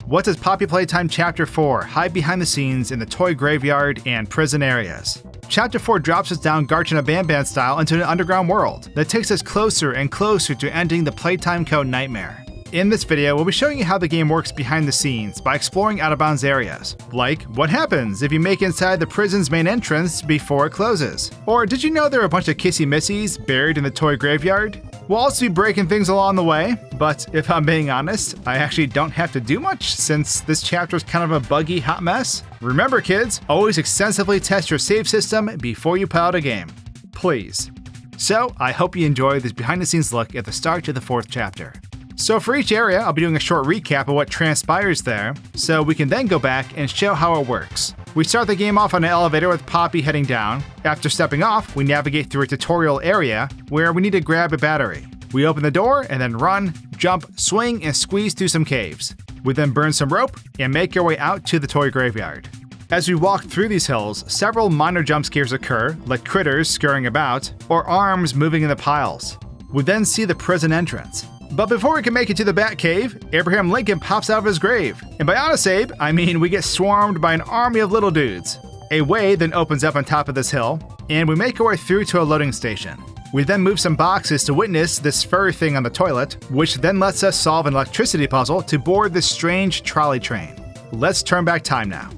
What does Poppy Playtime Chapter 4 hide behind the scenes in the toy graveyard and prison areas? Chapter 4 drops us down Garchana Banban style into an underground world that takes us closer and closer to ending the Playtime Code nightmare. In this video, we'll be showing you how the game works behind the scenes by exploring out-of-bounds areas. Like, what happens if you make inside the prison's main entrance before it closes? Or did you know there are a bunch of kissy-missies buried in the toy graveyard? We'll also be breaking things along the way, but if I'm being honest, I actually don't have to do much since this chapter is kind of a buggy, hot mess. Remember kids, always extensively test your save system before you put out a game. Please. So, I hope you enjoy this behind-the-scenes look at the start to the 4th chapter. So for each area, I'll be doing a short recap of what transpires there, so we can then go back and show how it works. We start the game off on an elevator with Poppy heading down. After stepping off, we navigate through a tutorial area where we need to grab a battery. We open the door and then run, jump, swing, and squeeze through some caves. We then burn some rope and make our way out to the toy graveyard. As we walk through these hills, several minor jump scares occur, like critters scurrying about, or arms moving in the piles. We then see the prison entrance. But before we can make it to the Batcave, Abraham Lincoln pops out of his grave. And by honest Abe, I mean we get swarmed by an army of little dudes. A way then opens up on top of this hill, and we make our way through to a loading station. We then move some boxes to witness this furry thing on the toilet, which then lets us solve an electricity puzzle to board this strange trolley train. Let's turn back time now.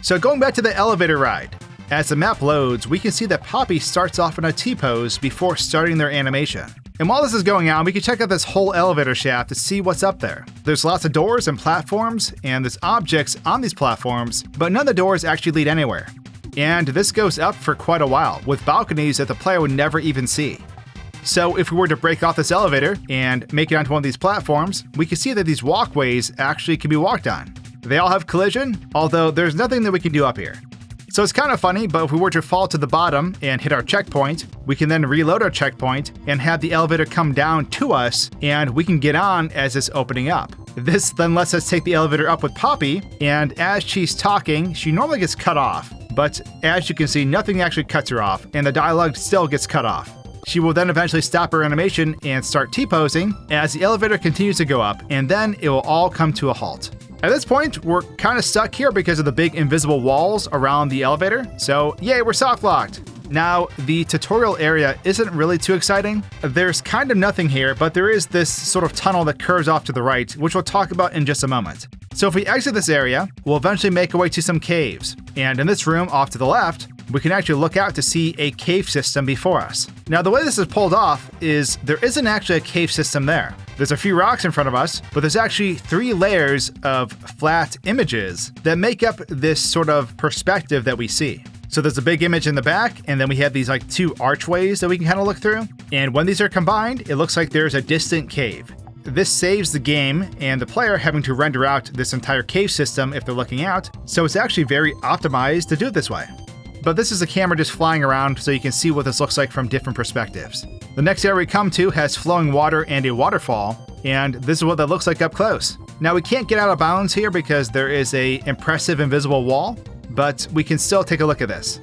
So going back to the elevator ride. As the map loads, we can see that Poppy starts off in a T-pose before starting their animation. And while this is going on, we can check out this whole elevator shaft to see what's up there. There's lots of doors and platforms, and there's objects on these platforms, but none of the doors actually lead anywhere. And this goes up for quite a while, with balconies that the player would never even see. So if we were to break off this elevator and make it onto one of these platforms, we can see that these walkways actually can be walked on. They all have collision, although there's nothing that we can do up here. So it's kind of funny, but if we were to fall to the bottom and hit our checkpoint, we can then reload our checkpoint and have the elevator come down to us, and we can get on as it's opening up. This then lets us take the elevator up with Poppy, and as she's talking, she normally gets cut off. But as you can see, nothing actually cuts her off, and the dialogue still gets cut off. She will then eventually stop her animation and start T-posing as the elevator continues to go up, and then it will all come to a halt. At this point, we're kind of stuck here because of the big invisible walls around the elevator, so yay, we're soft locked. Now, the tutorial area isn't really too exciting. There's kind of nothing here, but there is this sort of tunnel that curves off to the right, which we'll talk about in just a moment. So if we exit this area, we'll eventually make our way to some caves. And in this room off to the left, we can actually look out to see a cave system before us. Now, the way this is pulled off is there isn't actually a cave system there. There's a few rocks in front of us, but there's actually 3 layers of flat images that make up this sort of perspective that we see. So there's a big image in the back, and then we have these like 2 archways that we can kind of look through. And when these are combined, it looks like there's a distant cave. This saves the game and the player having to render out this entire cave system if they're looking out, so it's actually very optimized to do it this way. But this is a camera just flying around so you can see what this looks like from different perspectives. The next area we come to has flowing water and a waterfall, and this is what that looks like up close. Now we can't get out of bounds here because there is a impressive invisible wall, but we can still take a look at this.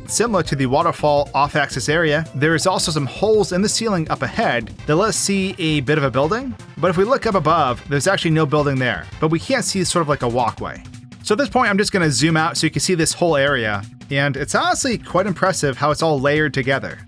Similar to the waterfall off-axis area, there is also some holes in the ceiling up ahead that let us see a bit of a building, but if we look up above, there's actually no building there, but we can't see sort of like a walkway. So at this point, I'm just going to zoom out so you can see this whole area, and it's honestly quite impressive how it's all layered together.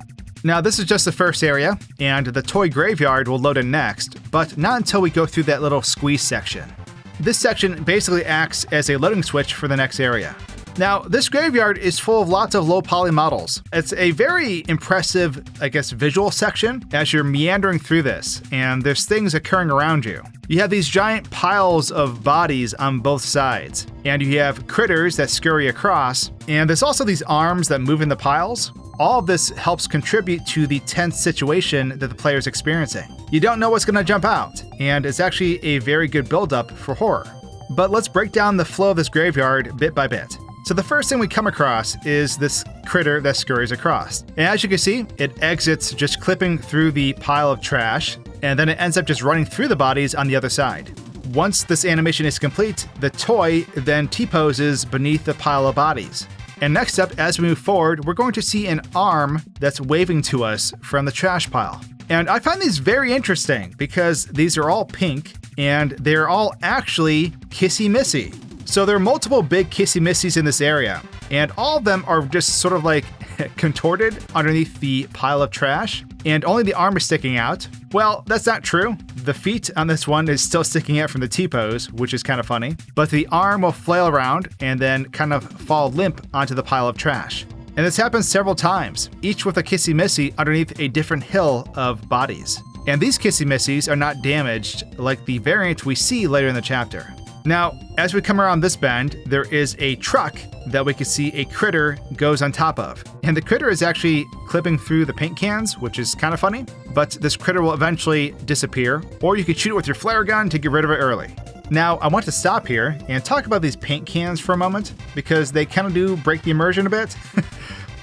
Now this is just the first area, and the toy graveyard will load in next, but not until we go through that little squeeze section. This section basically acts as a loading switch for the next area. Now, this graveyard is full of lots of low-poly models. It's a very impressive, visual section as you're meandering through this, and there's things occurring around you. You have these giant piles of bodies on both sides, and you have critters that scurry across, and there's also these arms that move in the piles. All of this helps contribute to the tense situation that the player is experiencing. You don't know what's going to jump out, and it's actually a very good build-up for horror. But let's break down the flow of this graveyard bit by bit. So the first thing we come across is this critter that scurries across. And as you can see, it exits just clipping through the pile of trash, and then it ends up just running through the bodies on the other side. Once this animation is complete, the toy then T-poses beneath the pile of bodies. And next up, as we move forward, we're going to see an arm that's waving to us from the trash pile. And I find these very interesting because these are all pink, and they're all actually kissy-missy. So there are multiple big kissy-missies in this area, and all of them are just sort of like contorted underneath the pile of trash, and only the arm is sticking out. Well, that's not true. The feet on this one is still sticking out from the T-pose, which is kind of funny, but the arm will flail around and then kind of fall limp onto the pile of trash. And this happens several times, each with a kissy-missy underneath a different hill of bodies. And these kissy-missies are not damaged like the variant we see later in the chapter. Now, as we come around this bend, there is a truck that we can see a critter goes on top of. And the critter is actually clipping through the paint cans, which is kind of funny, but this critter will eventually disappear, or you could shoot it with your flare gun to get rid of it early. Now, I want to stop here and talk about these paint cans for a moment, because they kind of do break the immersion a bit.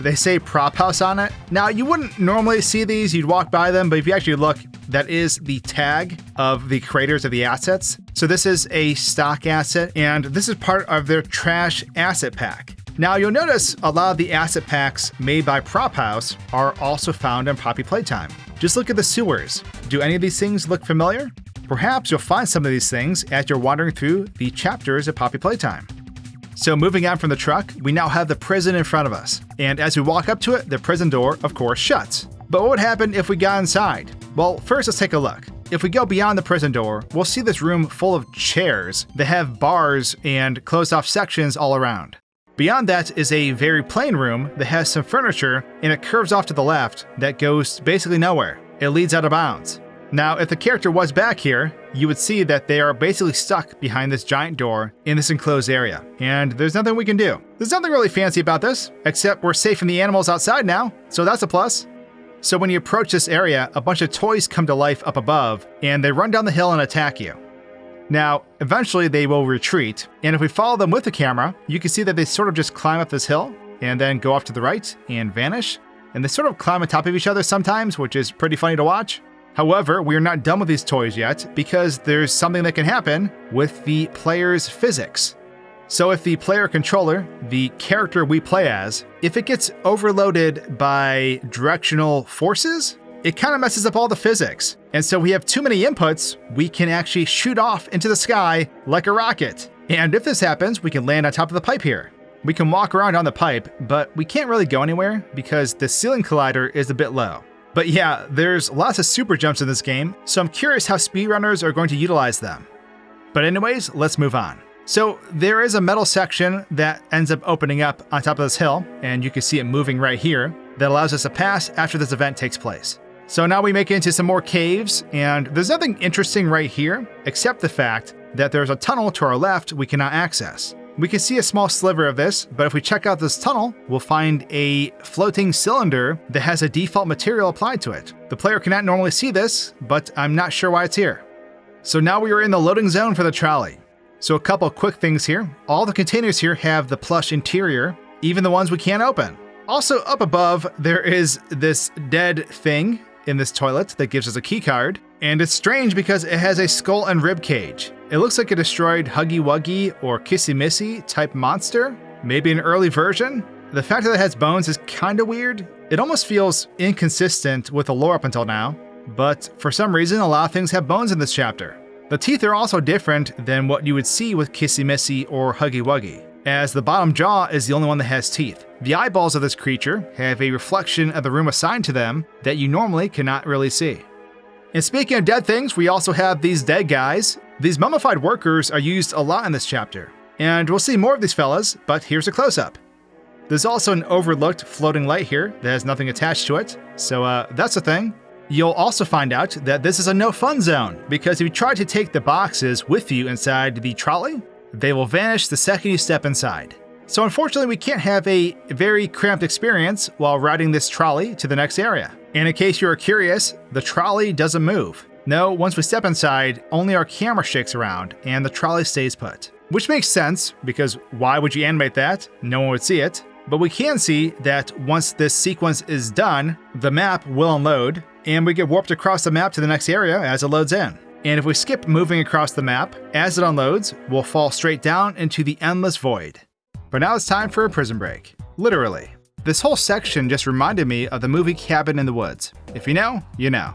They say prop house on it. Now, you wouldn't normally see these, you'd walk by them, but if you actually look, that is the tag of the creators of the assets. So this is a stock asset, and this is part of their trash asset pack. Now, you'll notice a lot of the asset packs made by Prop House are also found in Poppy Playtime. Just look at the sewers. Do any of these things look familiar? Perhaps you'll find some of these things as you're wandering through the chapters of Poppy Playtime. So moving on from the truck, we now have the prison in front of us. And as we walk up to it, the prison door, of course, shuts. But what would happen if we got inside? Well, first let's take a look. If we go beyond the prison door, we'll see this room full of chairs that have bars and closed off sections all around. Beyond that is a very plain room that has some furniture, and it curves off to the left that goes basically nowhere. It leads out of bounds. Now, if the character was back here, you would see that they are basically stuck behind this giant door in this enclosed area, and there's nothing we can do. There's nothing really fancy about this, except we're safe from the animals outside now, so that's a plus. So when you approach this area, a bunch of toys come to life up above, and they run down the hill and attack you. Now, eventually they will retreat, and if we follow them with the camera, you can see that they sort of just climb up this hill, and then go off to the right and vanish, and they sort of climb on top of each other sometimes, which is pretty funny to watch. However, we are not done with these toys yet, because there's something that can happen with the player's physics. So if the player controller, the character we play as, if it gets overloaded by directional forces, it kind of messes up all the physics. And so we have too many inputs, we can actually shoot off into the sky like a rocket. And if this happens, we can land on top of the pipe here. We can walk around on the pipe, but we can't really go anywhere because the ceiling collider is a bit low. But yeah, there's lots of super jumps in this game, so I'm curious how speedrunners are going to utilize them. But anyways, let's move on. So there is a metal section that ends up opening up on top of this hill, and you can see it moving right here, that allows us to pass after this event takes place. So now we make it into some more caves, and there's nothing interesting right here, except the fact that there's a tunnel to our left we cannot access. We can see a small sliver of this, but if we check out this tunnel, we'll find a floating cylinder that has a default material applied to it. The player cannot normally see this, but I'm not sure why it's here. So now we are in the loading zone for the trolley. So a couple quick things here. All the containers here have the plush interior, even the ones we can't open. Also up above, there is this dead thing in this toilet that gives us a key card. And it's strange because it has a skull and rib cage. It looks like a destroyed Huggy Wuggy or Kissy Missy type monster, maybe an early version. The fact that it has bones is kinda weird. It almost feels inconsistent with the lore up until now, but for some reason a lot of things have bones in this chapter. The teeth are also different than what you would see with Kissy Missy or Huggy Wuggy, as the bottom jaw is the only one that has teeth. The eyeballs of this creature have a reflection of the room assigned to them that you normally cannot really see. And speaking of dead things, we also have these dead guys. These mummified workers are used a lot in this chapter. And we'll see more of these fellas, but here's a close-up. There's also an overlooked floating light here that has nothing attached to it, so that's a thing. You'll also find out that this is a no-fun zone, because if you try to take the boxes with you inside the trolley, they will vanish the second you step inside. So unfortunately, we can't have a very cramped experience while riding this trolley to the next area. And in case you are curious, the trolley doesn't move. No, once we step inside, only our camera shakes around and the trolley stays put. Which makes sense, because why would you animate that? No one would see it. But we can see that once this sequence is done, the map will unload, and we get warped across the map to the next area as it loads in. And if we skip moving across the map, as it unloads, we'll fall straight down into the endless void. But now it's time for a prison break. Literally. This whole section just reminded me of the movie Cabin in the Woods. If you know, you know.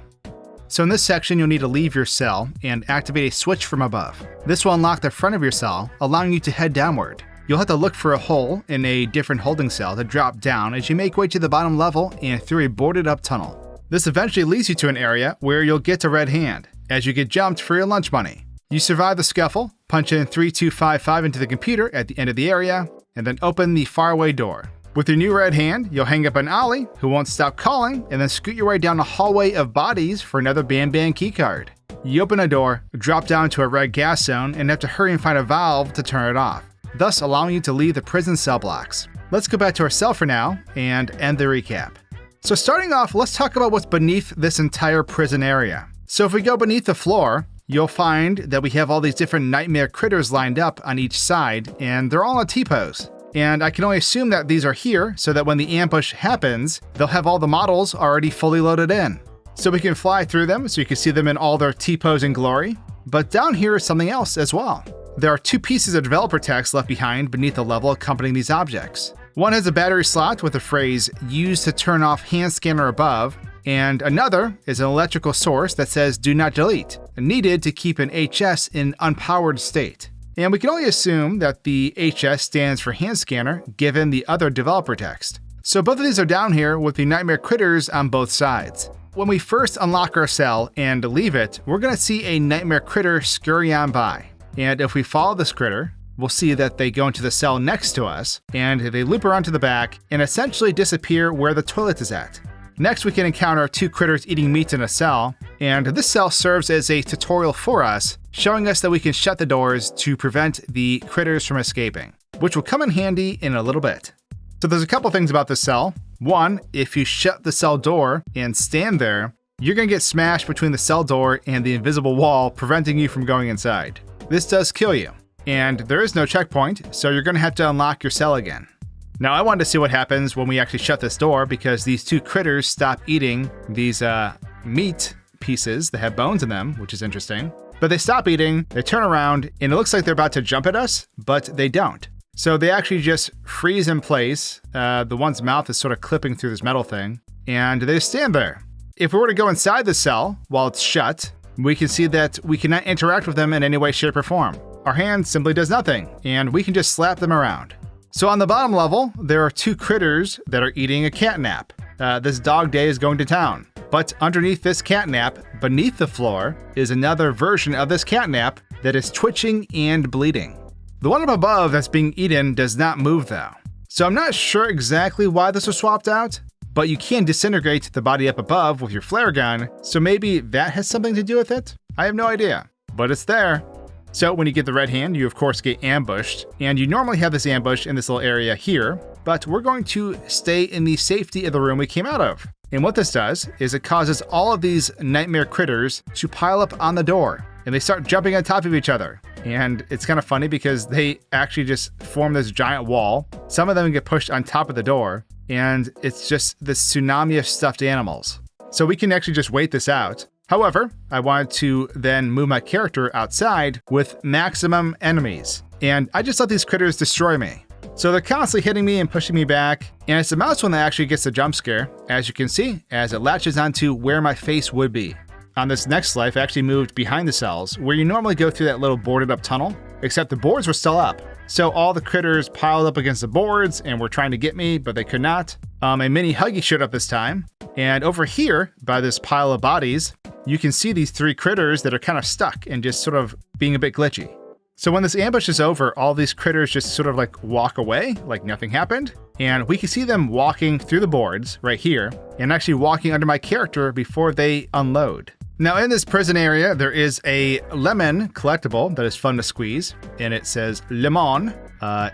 So in this section, you'll need to leave your cell and activate a switch from above. This will unlock the front of your cell, allowing you to head downward. You'll have to look for a hole in a different holding cell to drop down as you make way to the bottom level and through a boarded up tunnel. This eventually leads you to an area where you'll get a red hand as you get jumped for your lunch money. You survive the scuffle, punch in 3255 into the computer at the end of the area, and then open the faraway door. With your new red hand, you'll hang up an Ollie, who won't stop calling, and then scoot your way down a hallway of bodies for another Ban keycard. You open a door, drop down to a red gas zone, and have to hurry and find a valve to turn it off, thus allowing you to leave the prison cell blocks. Let's go back to our cell for now and end the recap. So starting off, let's talk about what's beneath this entire prison area. So if we go beneath the floor, you'll find that we have all these different nightmare critters lined up on each side, and they're all in a T-pose. And I can only assume that these are here so that when the ambush happens, they'll have all the models already fully loaded in. So we can fly through them so you can see them in all their T-pose and glory. But down here is something else as well. There are 2 pieces of developer text left behind beneath the level accompanying these objects. One has a battery slot with the phrase "used to turn off hand scanner above," and another is an electrical source that says "do not delete," needed to keep an HS in unpowered state. And we can only assume that the HS stands for hand scanner given the other developer text. So both of these are down here with the nightmare critters on both sides. When we first unlock our cell and leave it, we're going to see a nightmare critter scurry on by. And if we follow this critter, we'll see that they go into the cell next to us, and they loop around to the back and essentially disappear where the toilet is at. Next, we can encounter 2 critters eating meat in a cell, and this cell serves as a tutorial for us, showing us that we can shut the doors to prevent the critters from escaping, which will come in handy in a little bit. So there's a couple things about this cell. One, if you shut the cell door and stand there, you're going to get smashed between the cell door and the invisible wall, preventing you from going inside. This does kill you, and there is no checkpoint, so you're going to have to unlock your cell again. Now, I wanted to see what happens when we actually shut this door because these 2 critters stop eating these meat pieces that have bones in them, which is interesting. But they stop eating, they turn around, and it looks like they're about to jump at us, but they don't. So they actually just freeze in place. The one's mouth is sort of clipping through this metal thing, and they just stand there. If we were to go inside the cell while it's shut, we can see that we cannot interact with them in any way, shape, or form. Our hand simply does nothing, and we can just slap them around. So on the bottom level, there are 2 critters that are eating a catnap. This dog day is going to town. But underneath this catnap, beneath the floor, is another version of this catnap that is twitching and bleeding. The one up above that's being eaten does not move though. So I'm not sure exactly why this was swapped out, but you can disintegrate the body up above with your flare gun, so maybe that has something to do with it? I have no idea, but it's there. So when you get the red hand, you of course get ambushed, and you normally have this ambush in this little area here, but we're going to stay in the safety of the room we came out of. And what this does is it causes all of these nightmare critters to pile up on the door, and they start jumping on top of each other. And it's kind of funny because they actually just form this giant wall. Some of them get pushed on top of the door, and it's just this tsunami of stuffed animals. So we can actually just wait this out. However, I wanted to then move my character outside with maximum enemies, and I just let these critters destroy me. So they're constantly hitting me and pushing me back, and it's the mouse one that actually gets the jump scare, as you can see, as it latches onto where my face would be. On this next life, I actually moved behind the cells, where you normally go through that little boarded up tunnel, except the boards were still up. So all the critters piled up against the boards and were trying to get me, but they could not. A mini Huggy showed up this time, and over here, by this pile of bodies, you can see these 3 critters that are kind of stuck and just sort of being a bit glitchy. So when this ambush is over, all these critters just sort of like walk away, like nothing happened. And we can see them walking through the boards right here and actually walking under my character before they unload. Now in this prison area, there is a lemon collectible that is fun to squeeze, and it says lemon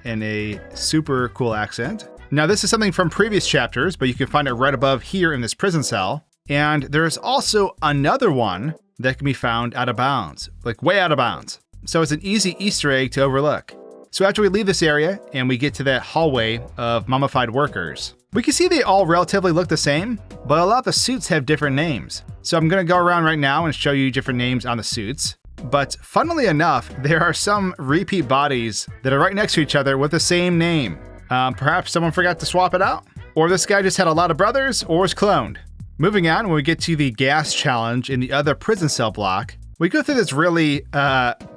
in a super cool accent. Now this is something from previous chapters, but you can find it right above here in this prison cell. And there's also another one that can be found out of bounds, like way out of bounds. So it's an easy Easter egg to overlook. So after we leave this area and we get to that hallway of mummified workers, we can see they all relatively look the same, but a lot of the suits have different names. So I'm gonna go around right now and show you different names on the suits. But funnily enough, there are some repeat bodies that are right next to each other with the same name. Perhaps someone forgot to swap it out? Or this guy just had a lot of brothers or was cloned. Moving on, when we get to the gas challenge in the other prison cell block, we go through this really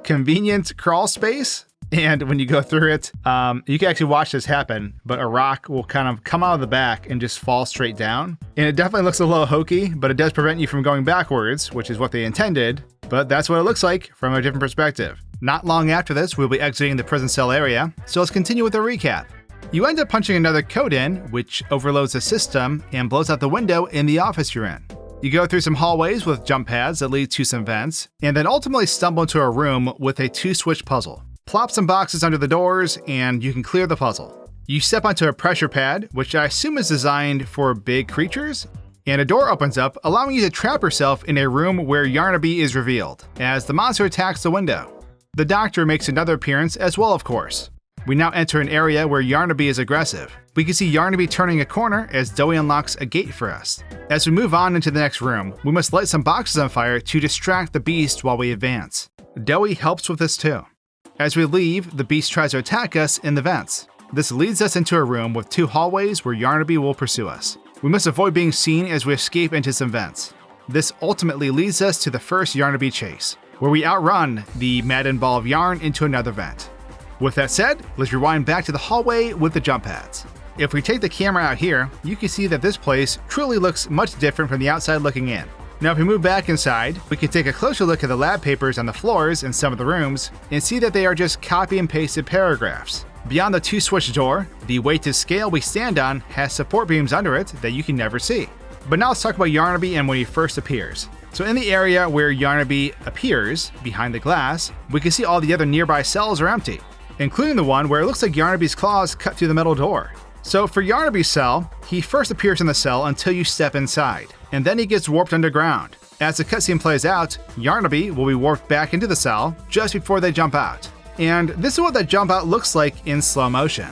convenient crawl space. And when you go through it, you can actually watch this happen, but a rock will kind of come out of the back and just fall straight down. And it definitely looks a little hokey, but it does prevent you from going backwards, which is what they intended. But that's what it looks like from a different perspective. Not long after this, we'll be exiting the prison cell area, so let's continue with a recap. You end up punching another code in, which overloads the system and blows out the window in the office you're in. You go through some hallways with jump pads that lead to some vents, and then ultimately stumble into a room with a 2-switch puzzle. Plop some boxes under the doors, and you can clear the puzzle. You step onto a pressure pad, which I assume is designed for big creatures, and a door opens up, allowing you to trap yourself in a room where Yarnaby is revealed, as the monster attacks the window. The doctor makes another appearance as well, of course. We now enter an area where Yarnaby is aggressive. We can see Yarnaby turning a corner as Doey unlocks a gate for us. As we move on into the next room, we must light some boxes on fire to distract the beast while we advance. Doey helps with this too. As we leave, the beast tries to attack us in the vents. This leads us into a room with 2 hallways where Yarnaby will pursue us. We must avoid being seen as we escape into some vents. This ultimately leads us to the first Yarnaby chase, where we outrun the maddened ball of yarn into another vent. With that said, let's rewind back to the hallway with the jump pads. If we take the camera out here, you can see that this place truly looks much different from the outside looking in. Now if we move back inside, we can take a closer look at the lab papers on the floors in some of the rooms and see that they are just copy and pasted paragraphs. Beyond the 2-switch door, the weighted scale we stand on has support beams under it that you can never see. But now let's talk about Yarnaby and when he first appears. So in the area where Yarnaby appears, behind the glass, we can see all the other nearby cells are empty, including the one where it looks like Yarnaby's claws cut through the metal door. So for Yarnaby's cell, he first appears in the cell until you step inside, and then he gets warped underground. As the cutscene plays out, Yarnaby will be warped back into the cell just before they jump out. And this is what that jump out looks like in slow motion.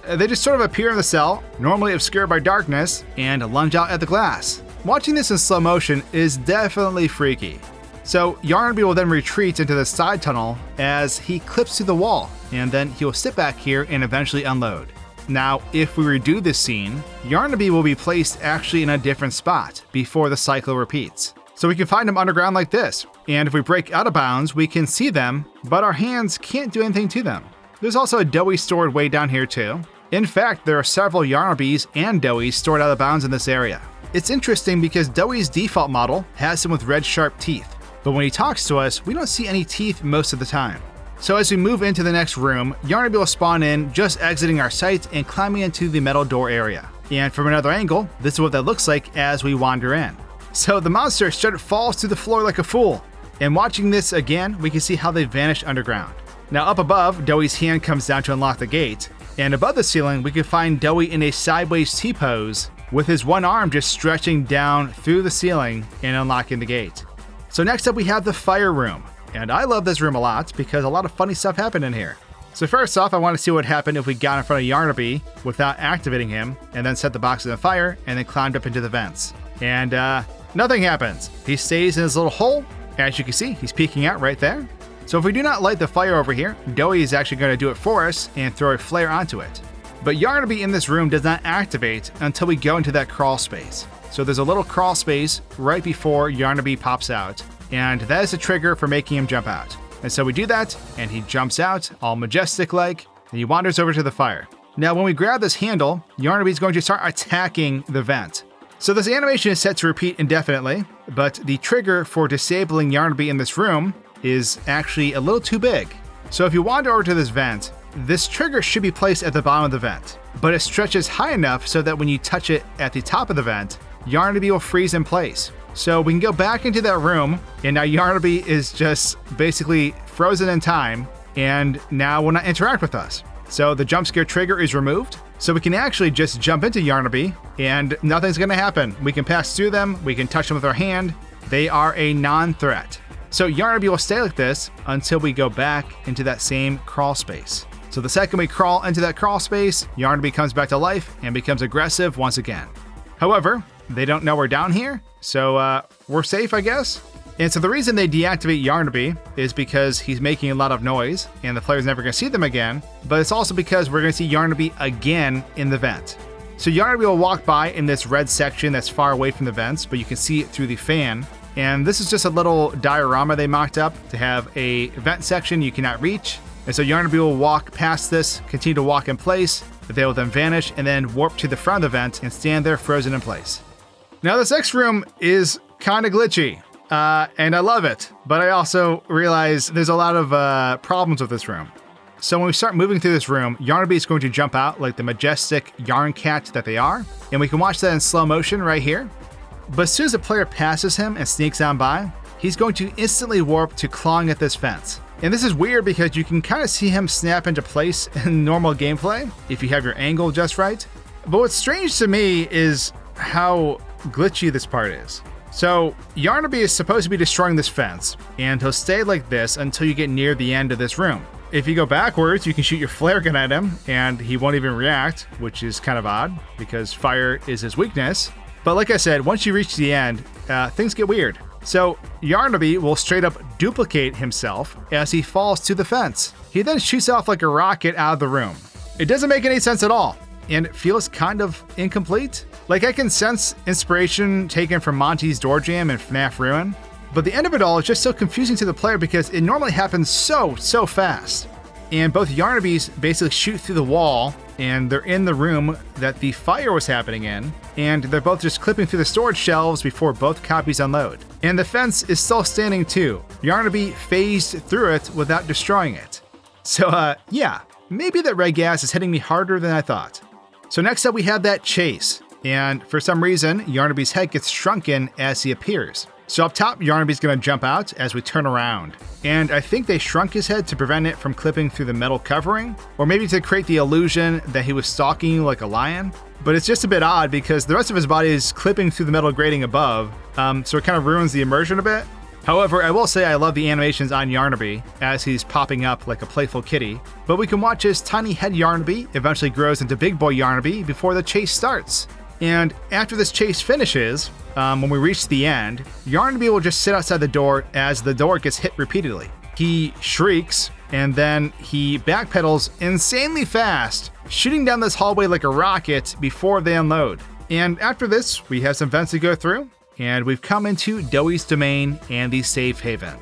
They just sort of appear in the cell, normally obscured by darkness, and lunge out at the glass. Watching this in slow motion is definitely freaky. So Yarnaby will then retreat into the side tunnel as he clips through the wall, and then he will sit back here and eventually unload. Now, if we redo this scene, Yarnaby will be placed actually in a different spot before the cycle repeats. So we can find them underground like this, and if we break out of bounds, we can see them, but our hands can't do anything to them. There's also a Doey stored way down here too. In fact, there are several Yarnabys and Doeys stored out of bounds in this area. It's interesting because Doey's default model has him with red sharp teeth, but when he talks to us, we don't see any teeth most of the time. So as we move into the next room, Yarnaby will spawn in, just exiting our sight and climbing into the metal door area. And from another angle, this is what that looks like as we wander in. So the monster straight falls to the floor like a fool. And watching this again, we can see how they vanish underground. Now up above, Doey's hand comes down to unlock the gate. And above the ceiling, we can find Doey in a sideways T-pose, with his one arm just stretching down through the ceiling and unlocking the gate. So next up we have the fire room. And I love this room a lot because a lot of funny stuff happened in here. So first off, I want to see what happened if we got in front of Yarnaby without activating him, and then set the boxes on fire, and then climbed up into the vents. And nothing happens. He stays in his little hole. As you can see, he's peeking out right there. So if we do not light the fire over here, Doey is actually going to do it for us and throw a flare onto it. But Yarnaby in this room does not activate until we go into that crawl space. So there's a little crawl space right before Yarnaby pops out, and that is the trigger for making him jump out. And so we do that, and he jumps out, all majestic-like, and he wanders over to the fire. Now when we grab this handle, Yarnaby is going to start attacking the vent. So this animation is set to repeat indefinitely, but the trigger for disabling Yarnaby in this room is actually a little too big. So if you wander over to this vent, this trigger should be placed at the bottom of the vent, but it stretches high enough so that when you touch it at the top of the vent, Yarnaby will freeze in place. So we can go back into that room, and now Yarnaby is just basically frozen in time, and now will not interact with us. So the jump scare trigger is removed, so we can actually just jump into Yarnaby, and nothing's gonna happen. We can pass through them, we can touch them with our hand. They are a non-threat. So Yarnaby will stay like this until we go back into that same crawl space. So the second we crawl into that crawl space, Yarnaby comes back to life and becomes aggressive once again. However, they don't know we're down here, so we're safe, I guess. And so the reason they deactivate Yarnaby is because he's making a lot of noise and the player's never going to see them again, but it's also because we're going to see Yarnaby again in the vent. So Yarnaby will walk by in this red section that's far away from the vents, but you can see it through the fan. And this is just a little diorama they mocked up to have a vent section you cannot reach. And so Yarnaby will walk past this, continue to walk in place, but they will then vanish and then warp to the front of the vent and stand there frozen in place. Now this next room is kind of glitchy, and I love it, but I also realize there's a lot of problems with this room. So when we start moving through this room, Yarnaby is going to jump out like the majestic yarn cat that they are, and we can watch that in slow motion right here. But as soon as the player passes him and sneaks on by, he's going to instantly warp to clawing at this fence. And this is weird because you can kind of see him snap into place in normal gameplay if you have your angle just right. But what's strange to me is how glitchy this part is. So Yarnaby is supposed to be destroying this fence, and he'll stay like this until you get near the end of this room. If you go backwards, you can shoot your flare gun at him, and he won't even react, which is kind of odd, because fire is his weakness. But like I said, once you reach the end, things get weird. So Yarnaby will straight up duplicate himself as he falls to the fence. He then shoots off like a rocket out of the room. It doesn't make any sense at all, and it feels kind of incomplete. Like I can sense inspiration taken from Monty's Door Jam and FNAF Ruin, but the end of it all is just so confusing to the player because it normally happens so fast. And both Yarnabys basically shoot through the wall, and they're in the room that the fire was happening in, and they're both just clipping through the storage shelves before both copies unload. And the fence is still standing too. Yarnaby phased through it without destroying it. So yeah, maybe that red gas is hitting me harder than I thought. So next up we have that chase, and for some reason, Yarnaby's head gets shrunken as he appears. So up top, Yarnaby's gonna jump out as we turn around. And I think they shrunk his head to prevent it from clipping through the metal covering, or maybe to create the illusion that he was stalking you like a lion. But it's just a bit odd because the rest of his body is clipping through the metal grating above, so it kind of ruins the immersion a bit. However, I will say I love the animations on Yarnaby as he's popping up like a playful kitty, but we can watch his tiny head Yarnaby eventually grows into big boy Yarnaby before the chase starts. And after this chase finishes, when we reach the end, Yarnaby will just sit outside the door as the door gets hit repeatedly. He shrieks, and then he backpedals insanely fast, shooting down this hallway like a rocket before they unload. And after this, we have some vents to go through, and we've come into Doey's domain and the safe haven.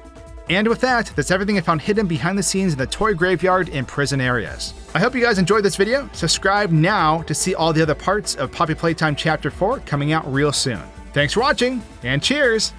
And with that, that's everything I found hidden behind the scenes in the toy graveyard and prison areas. I hope you guys enjoyed this video. Subscribe now to see all the other parts of Poppy Playtime Chapter 4 coming out real soon. Thanks for watching, and cheers!